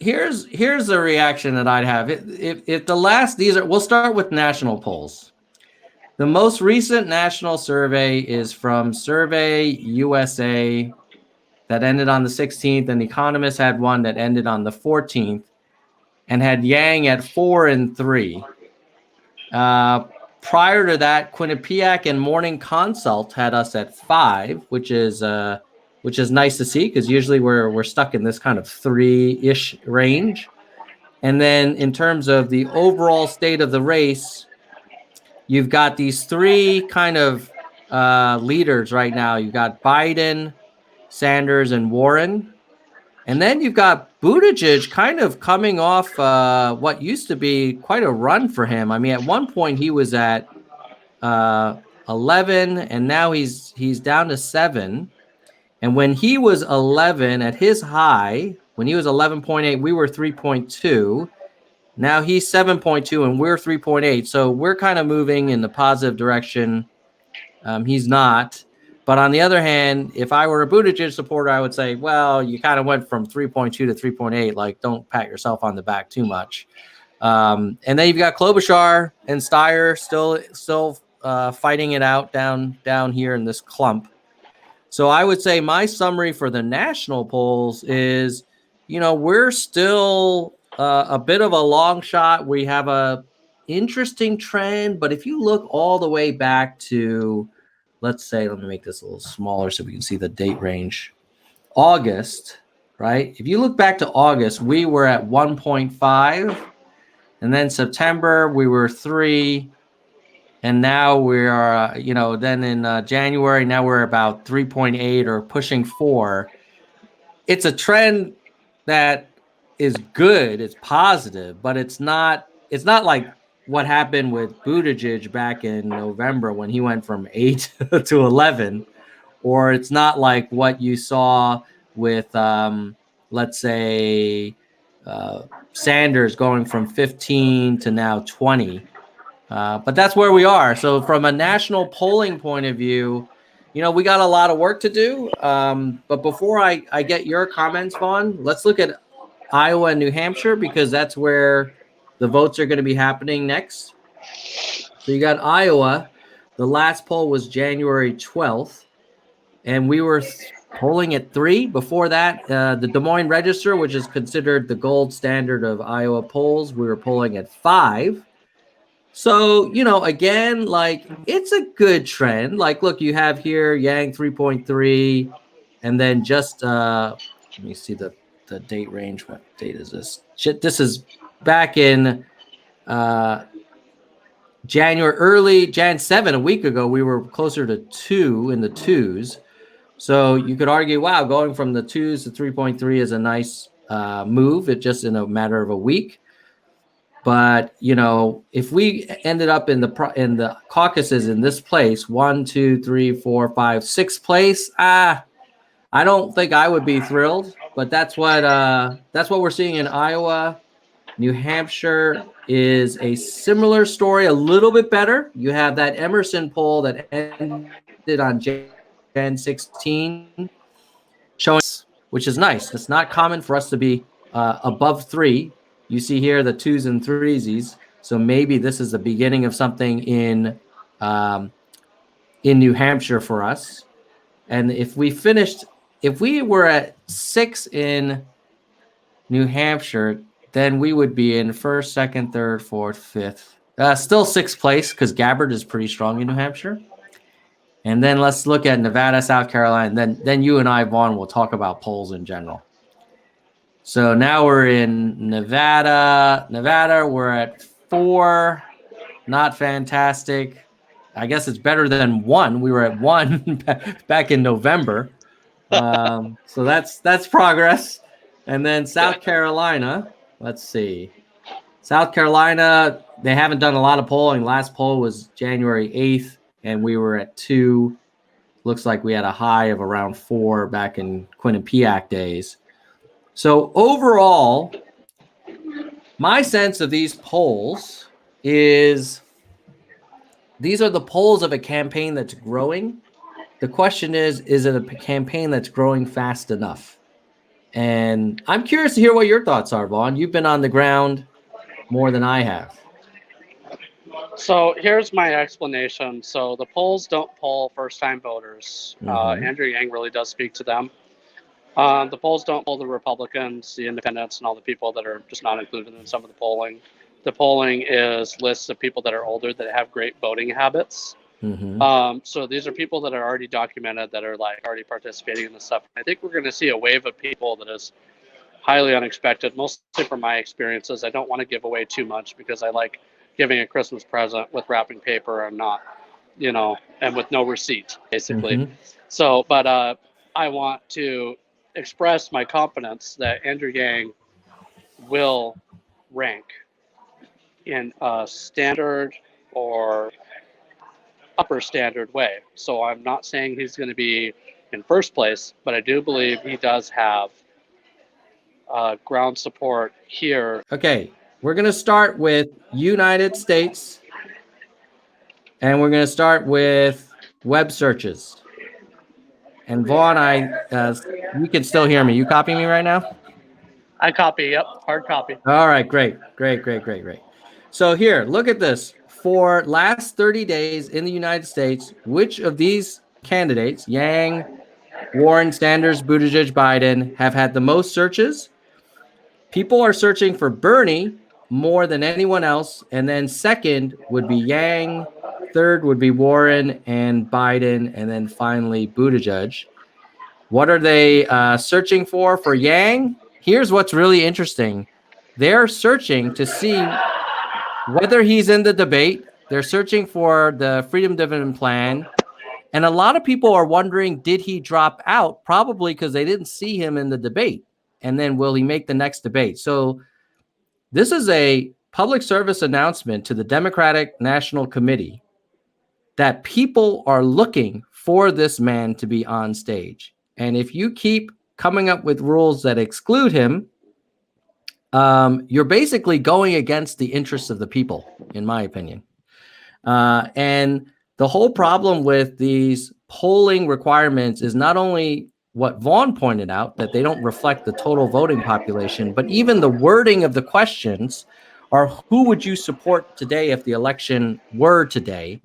here's the reaction that I'd have. If the last, we'll start with national polls. The most recent national survey is from Survey USA that ended on the 16th, and The Economist had one that ended on the 14th and had Yang at 4 and 3. Prior to that, Quinnipiac and Morning Consult had us at 5, which is nice to see, because usually we're stuck in this kind of 3-ish range. And then in terms of the overall state of the race, you've got these 3 kind of leaders right now. You've got Biden, Sanders, and Warren. And then you've got Buttigieg kind of coming off what used to be quite a run for him. I mean, at one point he was at 11, and now he's down to 7. And when he was 11 at his high, when he was 11.8, we were 3.2. Now he's 7.2 and we're 3.8. So we're kind of moving in the positive direction. He's not. But on the other hand, if I were a Buttigieg supporter, I would say, well, you kind of went from 3.2 to 3.8. Like, don't pat yourself on the back too much. And then you've got Klobuchar and Steyer still fighting it out down here in this clump. So I would say my summary for the national polls is, we're still a bit of a long shot. We have a interesting trend, but if you look all the way back to, let's say, let me make this a little smaller so we can see the date range. August, right? If you look back to August, we were at 1.5, and then September we were 3. And now we are, then in January, now we're about 3.8 or pushing 4. It's a trend that is good. It's positive, but it's not like what happened with Buttigieg back in November when he went from 8 to 11, or it's not like what you saw with, let's say, Sanders going from 15 to now 20. But that's where we are. So from a national polling point of view, we got a lot of work to do. But before I get your comments, Vaughn, let's look at Iowa and New Hampshire, because that's where the votes are going to be happening next. So you got Iowa. The last poll was January 12th, and we were polling at 3. Before that, the Des Moines Register, which is considered the gold standard of Iowa polls, we were polling at 5. So, again, like, it's a good trend. Like, look, you have here Yang 3.3, and then just, let me see the date range. What date is this? This is back in early Jan 7, a week ago, we were closer to 2 in the 2s. So you could argue, wow, going from the 2s to 3.3 is a nice move. It just in a matter of a week. But, if we ended up in the caucuses in this place, 1, 2, 3, 4, 5, 6th place, I don't think I would be thrilled. But that's what we're seeing in Iowa. New Hampshire is a similar story, a little bit better. You have that Emerson poll that ended on Jan 16, showing, which is nice. It's not common for us to be above 3. You see here the 2s and 3s. So maybe this is the beginning of something in New Hampshire for us. And if we were at 6 in New Hampshire, then we would be in 1st, 2nd, 3rd, 4th, 5th. Still 6th place, because Gabbard is pretty strong in New Hampshire. And then let's look at Nevada, South Carolina. Then you and I, Vaughn, will talk about polls in general. So now we're in Nevada. We're at 4. Not fantastic. I guess it's better than 1. We were at 1 back in November. So that's progress. And then South Carolina, let's see. South Carolina, they haven't done a lot of polling. Last poll was January 8th, and we were at 2. Looks like we had a high of around 4 back in Quinnipiac days. So overall, my sense of these polls is these are the polls of a campaign that's growing. The question is it a campaign that's growing fast enough? And I'm curious to hear what your thoughts are, Vaughn. You've been on the ground more than I have. So here's my explanation. So the polls don't poll first-time voters. Mm-hmm. Andrew Yang really does speak to them. The polls don't poll the Republicans, the independents, and all the people that are just not included in some of the polling. The polling is lists of people that are older that have great voting habits. Mm-hmm. So these are people that are already documented, that are like already participating in this stuff. I think we're going to see a wave of people that is highly unexpected, mostly from my experiences. I don't want to give away too much because I like giving a Christmas present with wrapping paper and not, and with no receipt, basically. Mm-hmm. So, but I want to express my confidence that Andrew Yang will rank in a standard or upper standard way. So I'm not saying he's going to be in first place, but I do believe he does have ground support here. Okay, we're going to start with United States, and we're going to start with web searches. And Vaughn, you can still hear me. You copy me right now? I copy. Yep, hard copy. All right, great. So here, look at this. For last 30 days in the United States, which of these candidates, Yang, Warren, Sanders, Buttigieg, Biden, have had the most searches? People are searching for Bernie more than anyone else. And then second would be Yang. Third would be Warren and Biden. And then finally, Buttigieg. What are they searching for? For Yang, here's what's really interesting. They're searching to see whether he's in the debate. They're searching for the Freedom Dividend Plan. And a lot of people are wondering, did he drop out? Probably because they didn't see him in the debate. And then will he make the next debate? So this is a public service announcement to the Democratic National Committee that people are looking for this man to be on stage. And if you keep coming up with rules that exclude him, you're basically going against the interests of the people, in my opinion. And the whole problem with these polling requirements is not only what Vaughn pointed out, that they don't reflect the total voting population, but even the wording of the questions are, who would you support today if the election were today?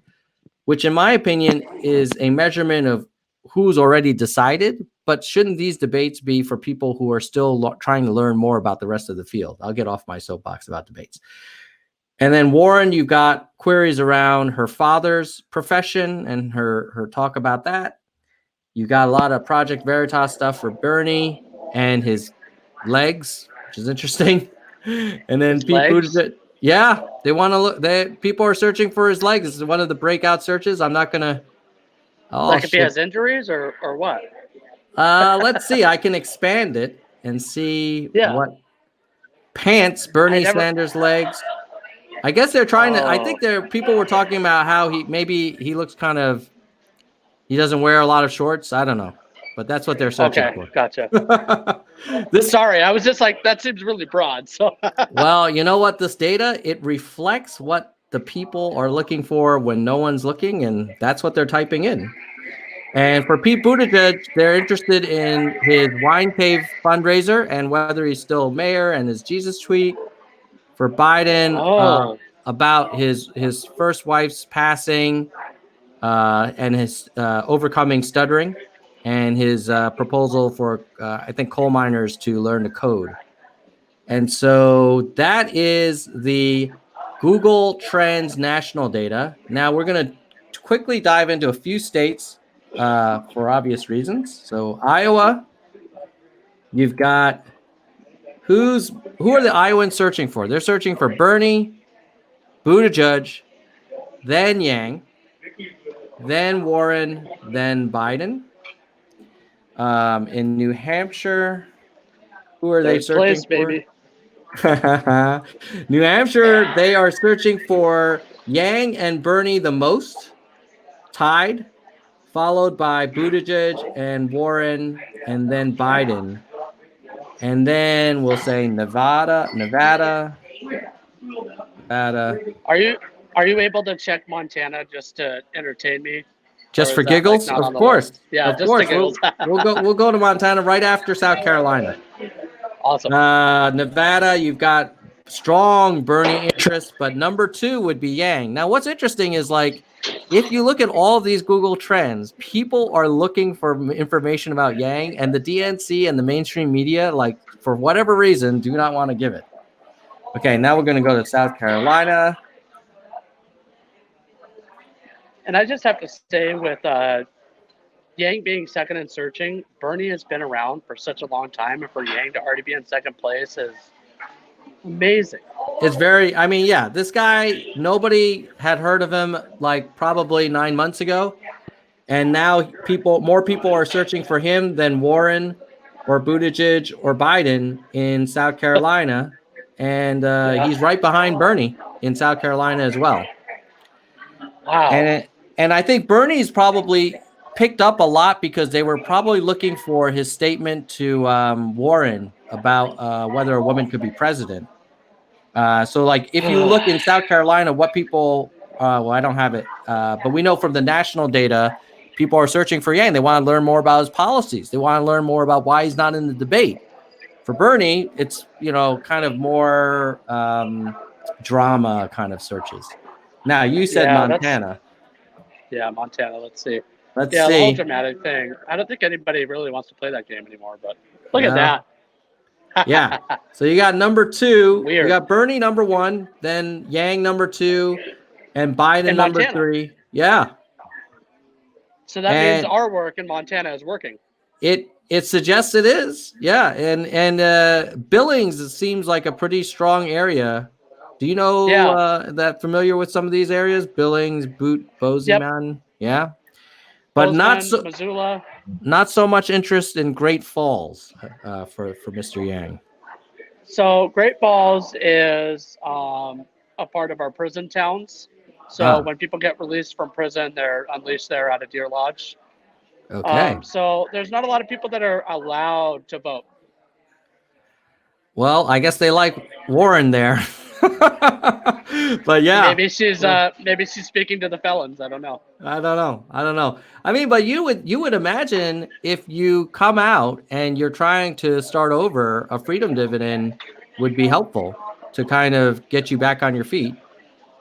Which in my opinion is a measurement of who's already decided. But shouldn't these debates be for people who are still trying to learn more about the rest of the field? I'll get off my soapbox about debates. And then Warren, you've got queries around her father's profession and her talk about that. You got a lot of Project Veritas stuff for Bernie and his legs, which is interesting. And then Pete Buttigieg, yeah, they want to look. People are searching for his legs. This is one of the breakout searches. I'm not gonna. Like if he has injuries or what? Let's see. I can expand it and see what pants Bernie Sanders' legs. I guess they're trying to. I think people were talking about how he looks kind of. He doesn't wear a lot of shorts. I don't know, but that's what they're searching for. Gotcha. Sorry, I was just like, that seems really broad. So. Well, you know what? This data, it reflects what the people are looking for when no one's looking, and that's what they're typing in. And for Pete Buttigieg, they're interested in his wine cave fundraiser and whether he's still mayor, and his Jesus tweet. For Biden, about his first wife's passing and his overcoming stuttering, and his proposal for, I think, coal miners to learn to code. And so that is the Google Trends national data. Now we're going to quickly dive into a few states for obvious reasons. So Iowa, you've got who are the Iowans searching for? They're searching for Bernie, Buttigieg, then Yang, then Warren, then Biden. In New Hampshire, who are they searching for? Baby. New Hampshire, they are searching for Yang and Bernie the most, tied, followed by Buttigieg and Warren, and then Biden. And then we'll say Nevada. Are you able to check Montana just to entertain me? Just Or for is that like giggles? not on Of the course. list? Yeah, Of just the course. giggles. We'll go to Montana right after South Carolina. Awesome. Nevada, you've got strong Bernie interest, but number 2 would be Yang. Now, what's interesting is like, if you look at all of these Google trends, people are looking for information about Yang, and the DNC and the mainstream media, like for whatever reason, do not want to give it. Okay, now we're going to go to South Carolina. And I just have to say with Yang being second in searching, Bernie has been around for such a long time, and for Yang to already be in second place is amazing. It's very, I mean, yeah, this guy, nobody had heard of him like probably 9 months ago. And now more people are searching for him than Warren or Buttigieg or Biden in South Carolina. And he's right behind Bernie in South Carolina as well. Wow. And I think Bernie's probably picked up a lot because they were probably looking for his statement to Warren about whether a woman could be president. So like if you look in South Carolina, what people, well, I don't have it, but we know from the national data, people are searching for Yang. They want to learn more about his policies. They want to learn more about why he's not in the debate. For Bernie, it's, kind of more drama kind of searches. Now, you said Montana. Montana. Let's see. Let's the whole see. dramatic thing. I don't think anybody really wants to play that game anymore, but look at Yeah. that. Yeah. So you got number 2. Weird. You got Bernie number 1, then Yang number 2, and Biden In number Montana. 3. Yeah. So that means our work in Montana is working. It suggests it is. Yeah. And Billings, it seems like a pretty strong area. Do you know that familiar with some of these areas? Billings, Boise Mountain. Yeah. But Bozeman, Missoula. Not so much interest in Great Falls for Mr. Yang. So Great Falls is a part of our prison towns. So when people get released from prison, they're unleashed there at a deer lodge. Okay. So there's not a lot of people that are allowed to vote. Well, I guess they like Warren there. But yeah, maybe she's speaking to the felons. I don't know. I don't know. I mean, but you would imagine if you come out and you're trying to start over, a freedom dividend would be helpful to kind of get you back on your feet.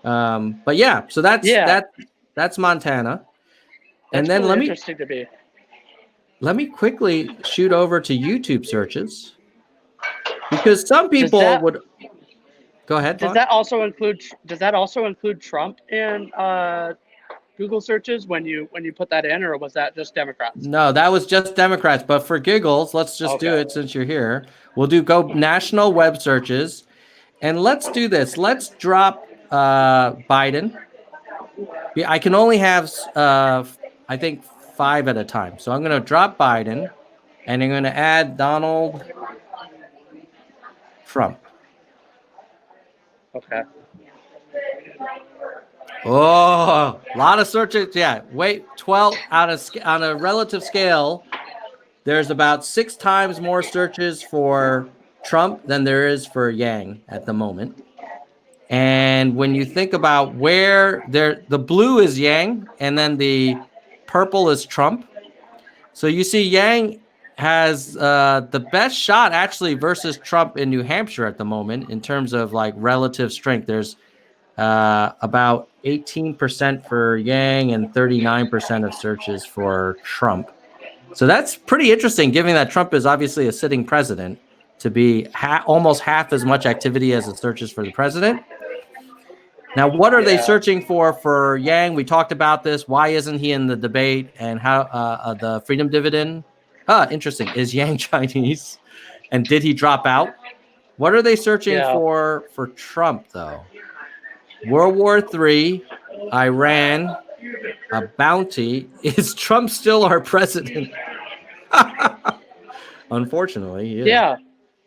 But yeah, so that's Montana. That's and then really interesting to me. Let me quickly shoot over to YouTube searches, because some people would go ahead. Does that also include Trump in Google searches when you put that in, or was that just Democrats? No, that was just Democrats. But for giggles, let's just do it since you're here. We'll go national web searches, and let's do this. Let's drop Biden. I can only have I think 5 at a time. So I'm going to drop Biden, and I'm going to add Donald Trump. Okay. Oh, a lot of searches. Yeah. Wait, 12 on a relative scale, there's about 6 times more searches for Trump than there is for Yang at the moment. And when you think about where the blue is Yang and then the purple is Trump. So you see Yang has the best shot actually versus Trump in New Hampshire at the moment in terms of like relative strength. There's about 18% for Yang and 39% of searches for Trump. So that's pretty interesting, given that Trump is obviously a sitting president, to be almost half as much activity as the searches for the president. Now, what are they searching for Yang? We talked about this. Why isn't he in the debate? And how the freedom dividend? Interesting. Is Yang Chinese? And did he drop out? What are they searching for Trump, though? World War III, Iran, a bounty. Is Trump still our president? Unfortunately, he is. Yeah.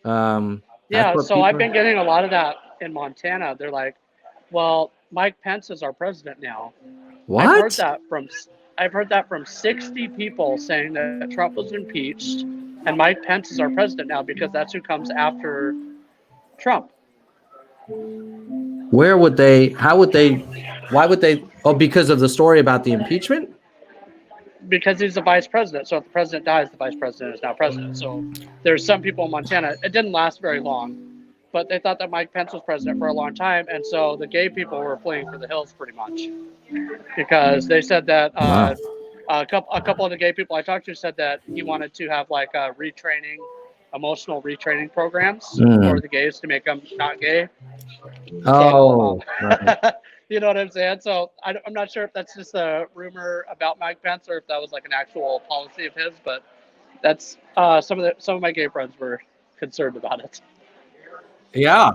So I've been getting a lot of that in Montana. They're like, well, Mike Pence is our president now. What? I've heard that from 60 people saying that Trump was impeached and Mike Pence is our president now because that's who comes after Trump. Why would they? Oh, because of the story about the impeachment? because he's the vice president. So if the president dies, the vice president is now president. So there's some people in Montana. It didn't last very long, but they thought that Mike Pence was president for a long time, and so the gay people were fleeing for the hills pretty much because they said that Wow. a couple of the gay people I talked to said that he wanted to have like a retraining, emotional retraining programs for Mm. the gays to make them not gay. So, Oh, right. you know what I'm saying? So I'm not sure if that's just a rumor about Mike Pence or if that was like an actual policy of his, but that's some of my gay friends were concerned about it. Yeah.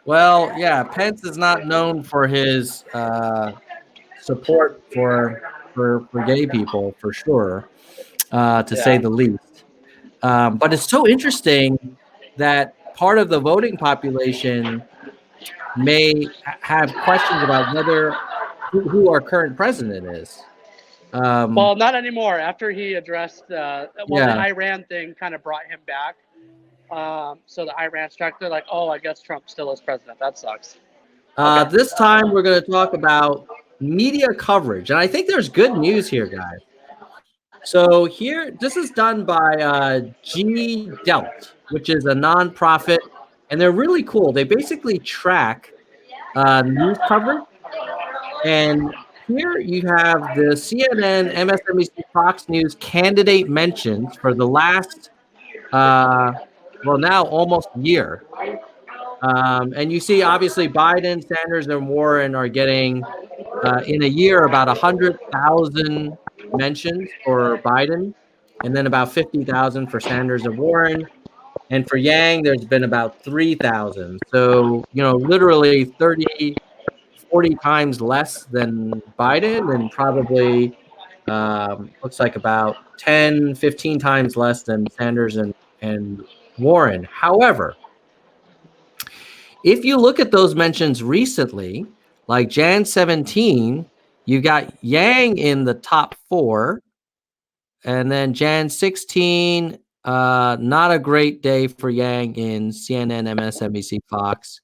Well, yeah, Pence is not known for his support for gay people, for sure, to say Yeah. the least. But it's so interesting that part of the voting population may have questions about whether who our current president is. Well, not anymore. After he addressed, well, the Yeah. Iran thing kind of brought him back. So the Iran strike, they're like, oh, I guess Trump still is president. That sucks. Okay. This time we're going to talk about media coverage, and I think there's good news here, guys. So here, this is done by G Delt, which is a nonprofit, and they're really cool. They basically track news coverage, and here you have the CNN, MSNBC, Fox News candidate mentions for the last, well, now almost year. And you see, obviously, Biden, Sanders, and Warren are getting in a year about 100,000 mentions for Biden, and then about 50,000 for Sanders and Warren. And for Yang, there's been about 3,000. So, literally 30, 40 times less than Biden, and probably looks like about 10, 15 times less than Sanders and Warren. However, if you look at those mentions recently, like Jan 17, you got Yang in the top 4, and then Jan 16, not a great day for Yang in CNN, MSNBC, Fox.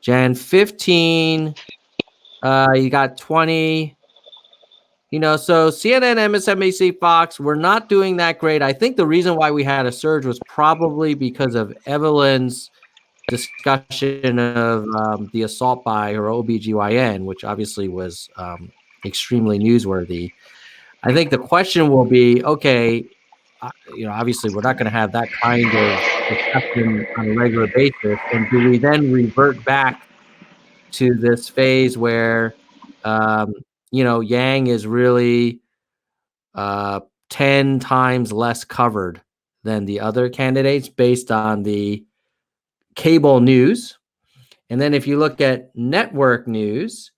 Jan 15, you got 20. So CNN, MSNBC, Fox, we're not doing that great. I think the reason why we had a surge was probably because of Evelyn's discussion of the assault by her OBGYN, which obviously was extremely newsworthy. I think the question will be, okay, obviously we're not going to have that kind of discussion on a regular basis. And do we then revert back to this phase where, Yang is really 10 times less covered than the other candidates based on the cable news? And then if you look at network news,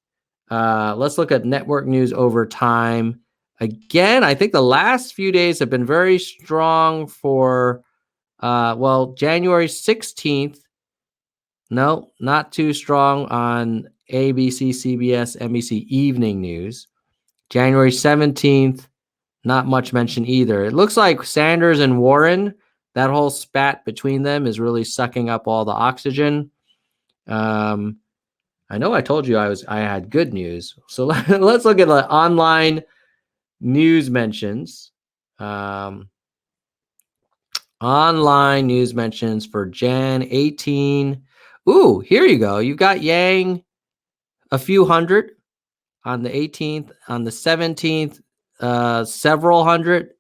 let's look at network news over time. Again, I think the last few days have been very strong for, January 16th. No, not too strong on ABC, CBS, NBC evening news. January 17th, not much mention either. It looks like Sanders and Warren, that whole spat between them is really sucking up all the oxygen. I know I told you I had good news. So let's look at the online news mentions. Online news mentions for Jan 18. Ooh, here you go. You've got Yang a few hundred on the 18th, on the 17th, several hundred,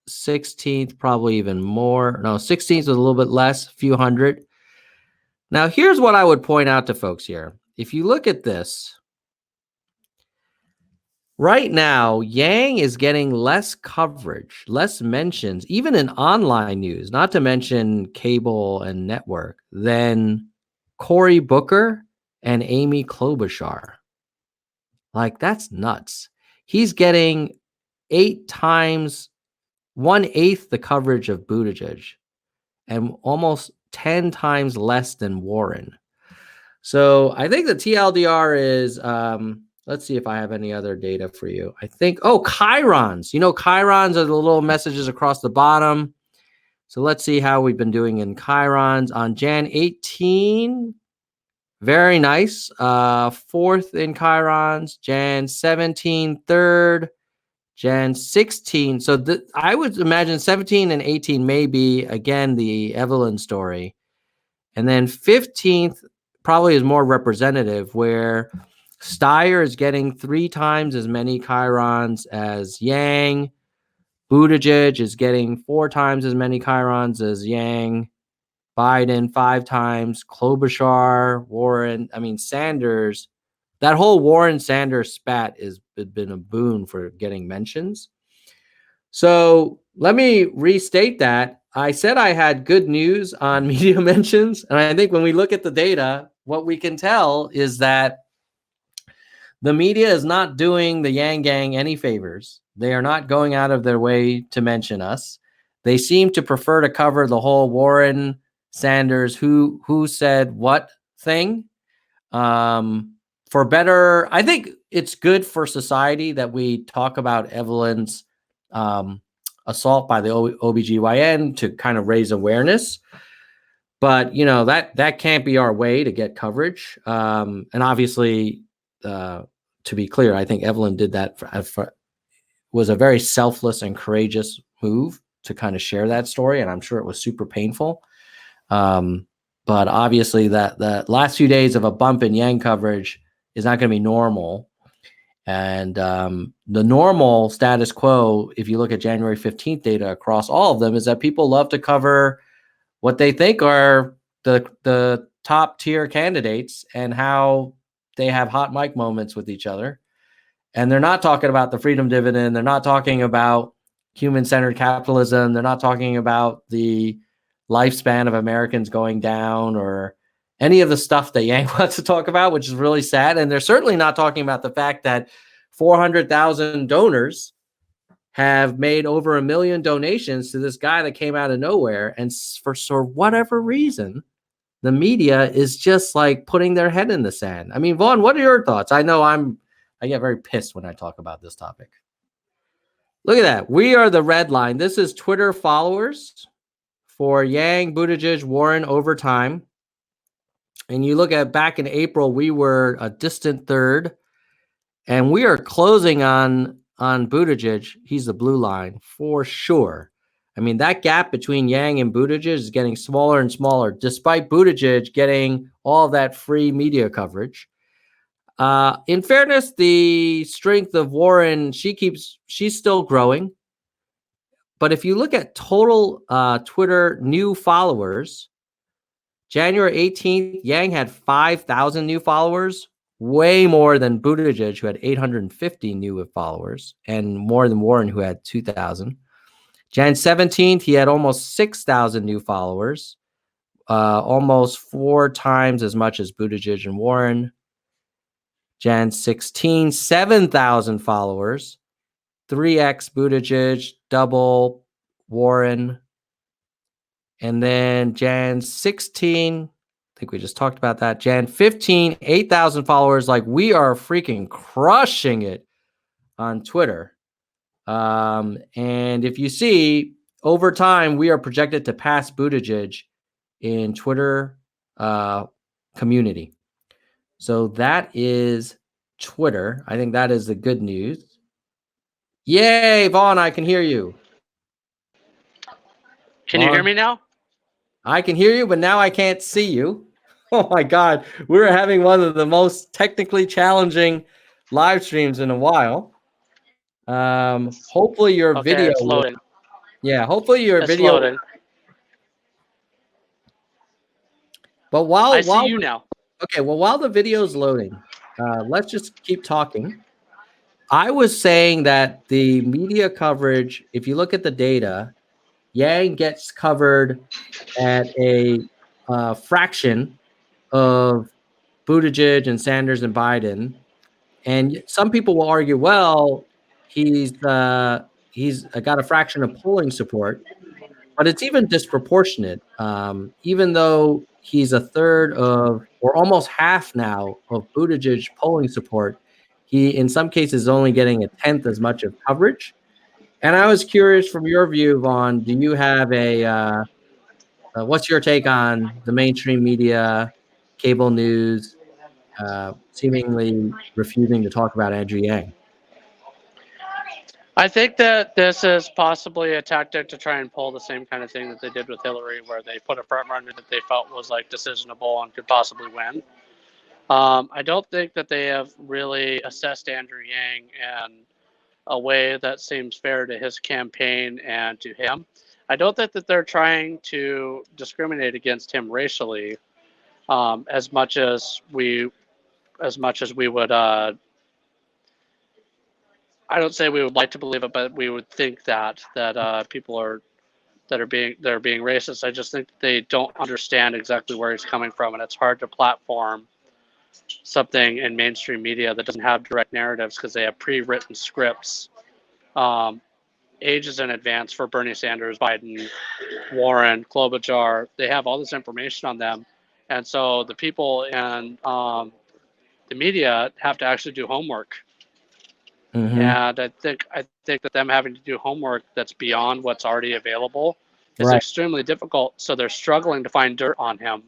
16th, probably even more. No, 16th was a little bit less, a few hundred. Now, here's what I would point out to folks here. If you look at this, right now, Yang is getting less coverage, less mentions, even in online news, not to mention cable and network, than Cory Booker and Amy Klobuchar. Like, that's nuts. He's getting 8 times, 1/8 the coverage of Buttigieg, and almost 10 times less than Warren. So I think the TLDR is, let's see if I have any other data for you. I think, chyrons. Chyrons are the little messages across the bottom. So let's see how we've been doing in chyrons. On Jan 18, very nice. 4th in chyrons. Jan 17, 3rd. Gen 16. So I would imagine 17 and 18 may be, again, the Evelyn story. And then 15th probably is more representative, where Steyer is getting 3 times as many chyrons as Yang. Buttigieg is getting 4 times as many chyrons as Yang. Biden 5 times. Klobuchar, Warren. I mean, Sanders. That whole Warren-Sanders spat has been a boon for getting mentions. So let me restate that. I said I had good news on media mentions. And I think when we look at the data, what we can tell is that the media is not doing the Yang Gang any favors. They are not going out of their way to mention us. They seem to prefer to cover the whole Warren Sanders who said what thing. For better, I think it's good for society that we talk about Evelyn's assault by the OBGYN to kind of raise awareness. But, you know, that can't be our way to get coverage. And obviously, to be clear, I think Evelyn did that was a very selfless and courageous move to kind of share that story. And I'm sure it was super painful. But obviously that last few days of a bump in Yang coverage is not going to be normal. And the normal status quo, if you look at January 15th data across all of them, is that people love to cover what they think are the top tier candidates and how they have hot mic moments with each other. And they're not talking about the freedom dividend. They're not talking about human-centered capitalism. They're not talking about the lifespan of Americans going down or any of the stuff that Yang wants to talk about, which is really sad. And they're certainly not talking about the fact that 400,000 donors have made over 1 million donations to this guy that came out of nowhere. And for whatever reason, the media is just like putting their head in the sand. I mean, Vaughn, what are your thoughts? I know I get very pissed when I talk about this topic. Look at that. We are the red line. This is Twitter followers for Yang, Buttigieg, Warren over time. And you look at back in April, we were a distant third. And we are closing on Buttigieg. He's the blue line for sure. I mean, that gap between Yang and Buttigieg is getting smaller and smaller, despite Buttigieg getting all that free media coverage. In fairness, the strength of Warren, she's still growing. But if you look at total Twitter new followers, January 18th, Yang had 5,000 new followers, way more than Buttigieg, who had 850 new followers, and more than Warren, who had 2,000. Jan 17th, he had almost 6,000 new followers, almost 4 times as much as Buttigieg and Warren. Jan 16, 7,000 followers, 3x Buttigieg, double Warren. And then Jan 16, I think we just talked about that. Jan 15, 8,000 followers. Like, we are freaking crushing it on Twitter. And if you see, over time, we are projected to pass Buttigieg in Twitter community. So that is Twitter. I think that is the good news. Yay, Vaughn, I can hear you. Can you hear me now? I can hear you, but now I can't see you. Oh my God. We're having one of the most technically challenging live streams in a while. Hopefully your video. It's loading. Hopefully your video. Loading. But while I see you now. Okay, well, while the video is loading, let's just keep talking. I was saying that the media coverage, if you look at the data, Yang gets covered at a fraction of Buttigieg and Sanders and Biden. And some people will argue, well, he's got a fraction of polling support, but it's even disproportionate. Even though he's a third of, or almost half now, of Buttigieg polling support, he, in some cases, is only getting 1/10 as much of coverage. And I was curious, from your view, Vaughn, do you have what's your take on the mainstream media, cable news, seemingly refusing to talk about Andrew Yang? I think that this is possibly a tactic to try and pull the same kind of thing that they did with Hillary, where they put a front runner that they felt was like decisionable and could possibly win. I don't think that they have really assessed Andrew Yang in a way that seems fair to his campaign and to him. I don't think that they're trying to discriminate against him racially, as much as we would. I don't say we would like to believe it, but we would think that people are being racist. I just think they don't understand exactly where he's coming from, and it's hard to platform something in mainstream media that doesn't have direct narratives because they have pre-written scripts um, ages in advance for Bernie Sanders, Biden, Warren, Klobuchar. They have all this information on them, and so the people in the media have to actually do homework. And I think that them having to do homework that's beyond what's already available is Right. extremely difficult. So they're struggling to find dirt on him.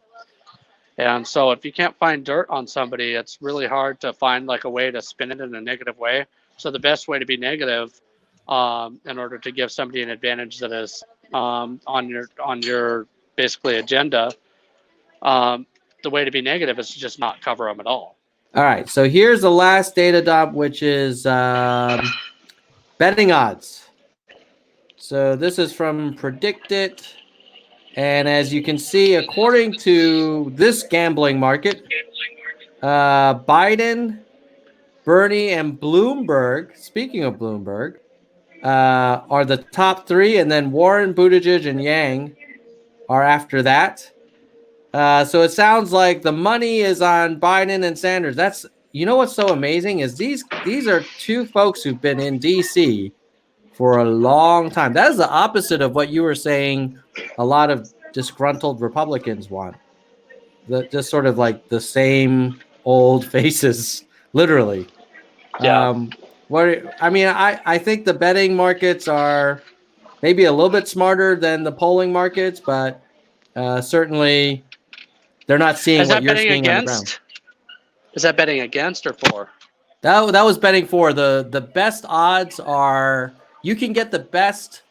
And so if you can't find dirt on somebody, it's really hard to find like a way to spin it in a negative way. So the best way to be negative, in order to give somebody an advantage that is on your basically agenda, the way to be negative is to just not cover them at all. All right. So here's the last data dump, which is betting odds. So this is from Predictit. And as you can see, according to this gambling market, Biden, Bernie, and Bloomberg, speaking of Bloomberg, are the top three. And then Warren, Buttigieg, and Yang are after that. So it sounds like the money is on Biden and Sanders. That's, you know, what's so amazing is these are two folks who've been in DC for a long time. That is the opposite of what you were saying a lot of disgruntled Republicans want. Just sort of like the same old faces, literally. Yeah. I think the betting markets are maybe a little bit smarter than the polling markets, but certainly they're not seeing Is what that you're betting seeing on the ground. against? Is that betting against or for? That was betting for. The best odds are you can get the best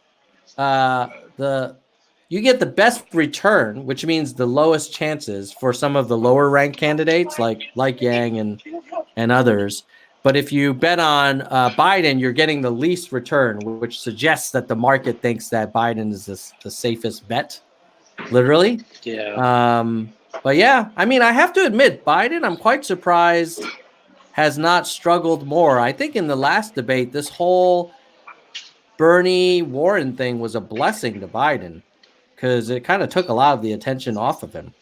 you get the best return, which means the lowest chances for some of the lower ranked candidates like Yang and others. But if you bet on Biden, you're getting the least return, which suggests that the market thinks that Biden is the safest bet, literally. Yeah. But yeah, I mean, I have to admit, Biden, I'm quite surprised, has not struggled more. I think in the last debate, this whole Bernie Warren thing was a blessing to Biden because it kind of took a lot of the attention off of him.